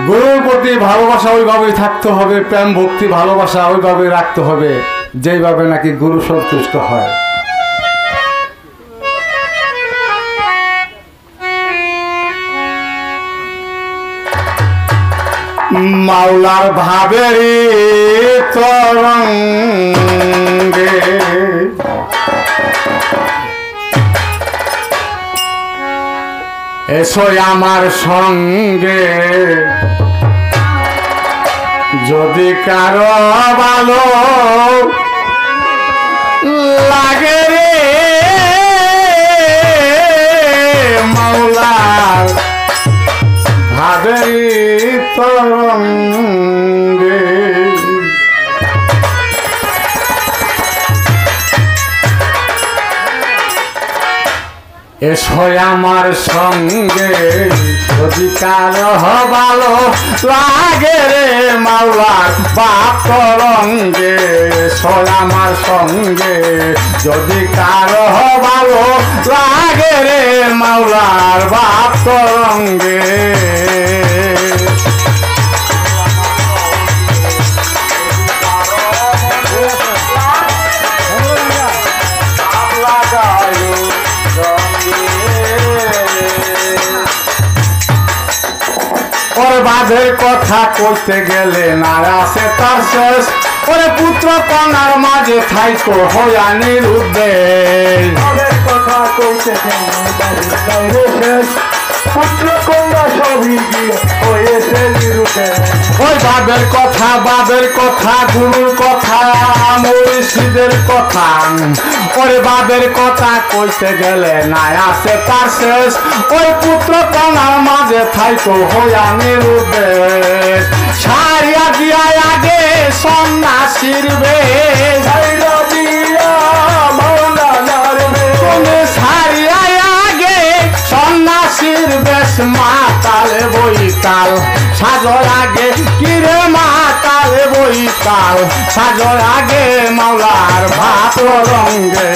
গুরুর প্রতি ভালোবাসা ওইভাবেই থাকতে হবে, প্রেম ভক্তি ভালোবাসা ওইভাবে রাখতে হবে যেইভাবে নাকি গুরু সন্তুষ্ট হয়। মাওলার ভাবেরি তরঙ্গে এসো আমার সঙ্গে, যদি কারো ভালো লাগে রে মাওলার ভাবেরি তরঙ্গে। এসো আমার সঙ্গে, যদি কারো ভালো লাগে রে মাওলার বাপ তরঙ্গে। এসো আমার সঙ্গে, যদি কারো ভালো লাগে রে মাওলার বাপ তরঙ্গে। ওরে বাঁধের কথা কইতে গেলে না আছে তার শেষ, ওরে পুত্র কন্যার মাঝে থাইকো হইয়া নিরুদ্দেশ। কথা কইতে গেলে শেষ, পুত্র কন্যা সবই হয়েছে নিরুদ্দেশ। ওই বাবের কথা গুরুর কথা মুর্শিদের কথা, ওরে বাবের কথা কইতে গেলে না আছে তার শেষ, ওই পুত্র কন্যার মাঝে থাইকো হইয়া নিরুদ্দেশ। সারিয়া দিয়া আগে সন্ন্যাসীর বেশ, সারিয়া আগে সন্ন্যাসীর বেশ, মাতালে বইতাল সাজর আগে কিরে মাতালে বইতাল সাজর আগে মাওলার ভাত রঙ্গে।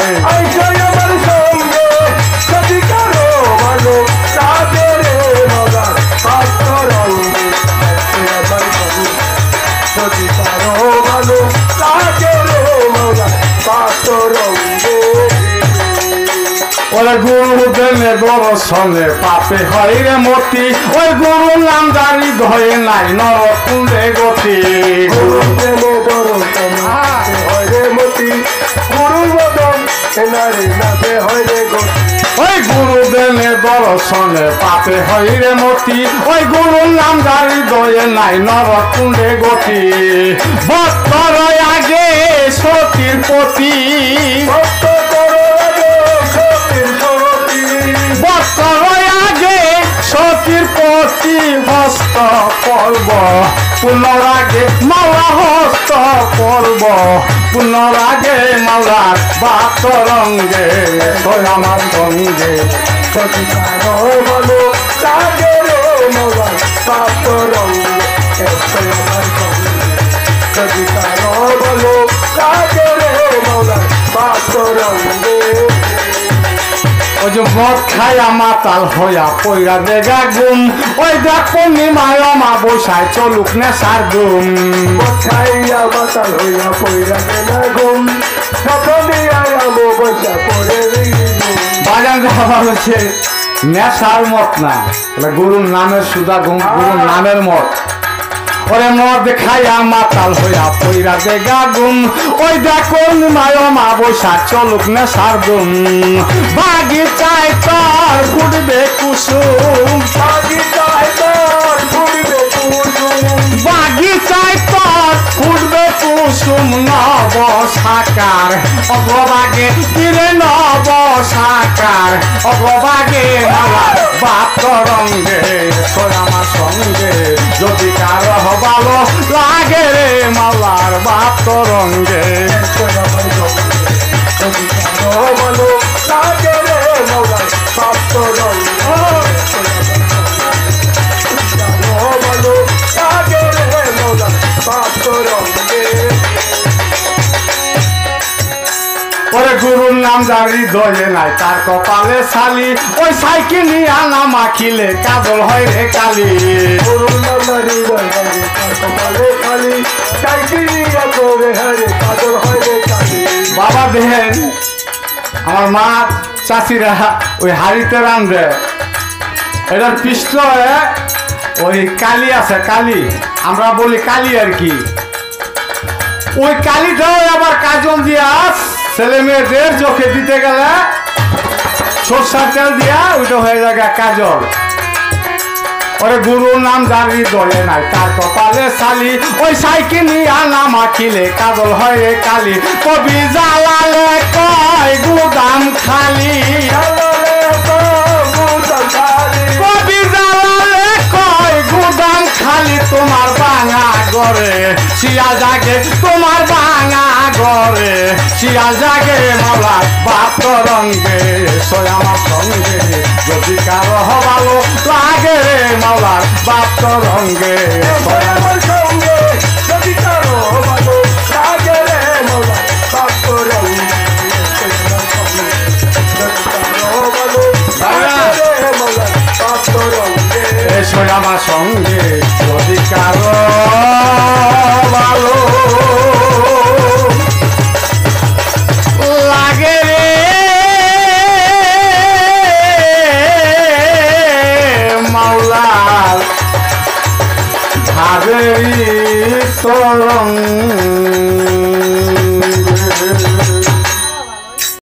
ওরে গুরু দেনে দর্শনে পাপে হয় রে মতি, ওই গুরু নাম জানি ধয়ে নাই নরকুণ্ডে গতি। গুরু দেনে দর্শনে হয় রে মতি, গুরু বদন এনারে নাতে হয় রে গতি। ওই গুরু দেনে দর্শনে পাপে হয় রে মতি, ওই গুরু নাম জানি ধয়ে নাই নরকুণ্ডে গতি। ভক্তর আগে সতীর পতি, সতীর প্রতি হস্ত করব পুনরাগে মাওলা, হস্ত করব পুনরাগে মাওলার বাপ তরঙ্গে। আমার সঙ্গে যদি কারো বলো লাগে রে মাওলার বাপ তরঙ্গে। যদি কারো বলো লাগে রে মাওলার বাপ তরঙ্গে। ওই যে মদ খায়া মাতাল হইয়া পইরা দেগা গুম, ওই দেখ পূর্ণিমায় অমাবস্যায় চলুক নেশার গুম। মদ খাইয়া মাতাল হইয়া পইরা দেগা গুম, বাজান কথা হচ্ছে নেশার মত না, গুরুর নামের সুদা গুম, গুরুর নামের মত। ওরে মদ খাইয়া মাতাল হইয়া পইরা দেগা গুম, ওই দেখো নিমায় অমাবস্যা চলুক নেশার গুম। বাগিচায় তোর ফুটবে কুসুম, বাগিচায় তোর ফুটবে কুসুম, বাগিচায় তোর ফুটবে কুসুম। নব সাকার অগবাগে তীরে নব সাকার অগবাগে মাওলার বাপ তরঙ্গে। আমার সঙ্গে যদি কারো ভালো লাগে রে মাওলার বাপ তরঙ্গে। যদি কারো ভালো লাগে রে মাওলার বাপ তরঙ্গে। ভালো লাগে রে মাওলার বাপ তরঙ্গে। ওরে গুরুর নাম যার হৃদয়ে নাই তার কপালে শালি ওই সাইকেল নিয়ে না মাখিলে কাজল হয় রে কালি গুরুর নাম হৃদয় হরে তার কপালে খালি সাইকেলিয়া করে হরে কাজল হয় রে কালি বাবা দেখেন আমার মা চাষিরা ওই হাড়িতে রান্ধে এটার পৃষ্ঠ ওই কালি আছে কালি আমরা বলি কালি আর কি ওই কালিটাও আবার কাজল দিয়া ছেলে মেয়েদের চোখে দিতে গেলে সরষার তেল দিয়া ওইটা হয়ে যায় কাজল ওরে গুরুর নাম যার হৃদয়ে নাই তার কপালে শালি ওই সাইকেল নিয়ে না মাখিলে কাজল হয় রে কালি কবি জ্বালালে কয় গুদাম খালি কবি জ্বালালে কয় গুদাম খালি তোমার ভাঙা ঘরে শিয়াল জাগে তোমার ভাঙা ঘরে শিয়াল জাগে মাওলা বাপ রঙ্গে সয় আমার সঙ্গে যদি কারো ভালো লাগে রে মাওলার বাপ রঙ্গে সয় আমার সঙ্গে যদি কারো ভালো লাগে রে মাওলা বাপ রঙ্গে সয় আমার সঙ্গে যদি কারো ভালো লাগে রে মাওলার ভাবেরি তরঙ্গ